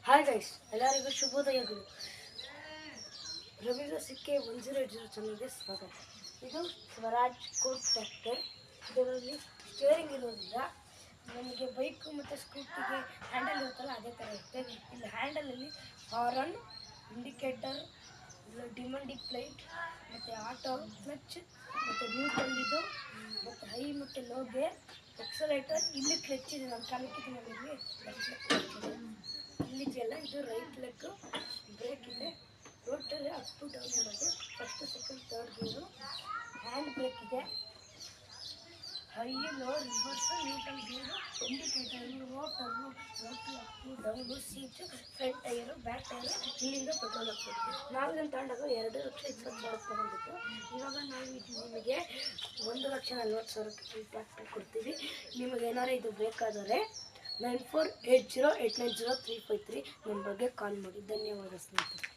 Hi guys, ಎಲ್ಲರಿಗೂ ಶುಭೋದಯಗಳು. ರವೀಂದ್ರ ಸಿಕ್ಕೆ 108 ಚಾನಲ್ಗೆ ಸ್ವಾಗತ. ಇದು ಸ್ವರಾಜ್ ಕೋಟ್ ಟ್ರ್ಯಾಕ್ಟರ್. ಇದರಲ್ಲಿ ಸ್ಟೇರಿಂಗ್ ಇರೋದ್ರಿಂದ ನಮಗೆ ಬೈಕು ಮತ್ತು ಸ್ಕೂಟಿಗೆ ಹ್ಯಾಂಡಲ್ ಇರುತ್ತಲ್ಲ ಅದೇ ಥರ ಇರುತ್ತೆ. ಇಲ್ಲಿ ಹ್ಯಾಂಡಲಲ್ಲಿ ಹಾರನ್, ಇಂಡಿಕೇಟರ್, ಡಿಮಂಡಿಂಗ್ ಪ್ಲೇಟ್ ಮತ್ತು ಆಟೋ ಕ್ಲಚ್ ಮತ್ತು ನ್ಯೂಟ್ರಲ್ಲಿದ್ದು ಮತ್ತು ಹೈ ಮತ್ತು ಲೋಗೆ ಎಕ್ಸಲೇಟರ್. ಇಲ್ಲಿ ಕ್ಲಚ್ ಇದೆ, ನಮ್ಮ ಕಾಲಕ್ಕೆ ನಮಗೆ ಇಲ್ಲಿದೆಯಲ್ಲ ಇದು ರೈಟ್ ಲೆಗ್ ಬ್ರೇಕ್ ಇದೆ. ರೋಟರಿ ಅಪ್ ಟು ಡೌನ್ ಮಾಡೋದು, ಫಸ್ಟ್ ಸೆಕೆಂಡ್ ಥರ್ಡ್ ಗೇರು. ಹ್ಯಾಂಡ್ ಬ್ರೇಕ್ ಇದೆ, ಹೈ ಲೋ ರಿವರ್ಸ್ ನ್ಯೂಟ್ರಲ್ ಗೇರು, indicator, rotor Appu down, seat, front tyre, back tyre. ಇಲ್ಲಿಂದ ಪೆಟ್ರೋಲ್ ಹಾಕ್ಬೋದು. ನಾವು ಇದನ್ನು ತಗೊಂಡಾಗ 2,20,000 ತೊಗೊಂಡಿದ್ದು. ಇವಾಗ ನಾವು ನಿಮಗೆ 1,40,000 ಟ್ರ್ಯಾಕ್ಟರ್ ಕೊಡ್ತೀವಿ. ನಿಮಗೆ ಏನಾರು ಇದು ಬೇಕಾದರೆ 9480890353 ನಮ್ಮ ಬಗ್ಗೆ ಕಾಲ್ ಮಾಡಿ. ಧನ್ಯವಾದ ಸ್ನೇಹಿತರೆ.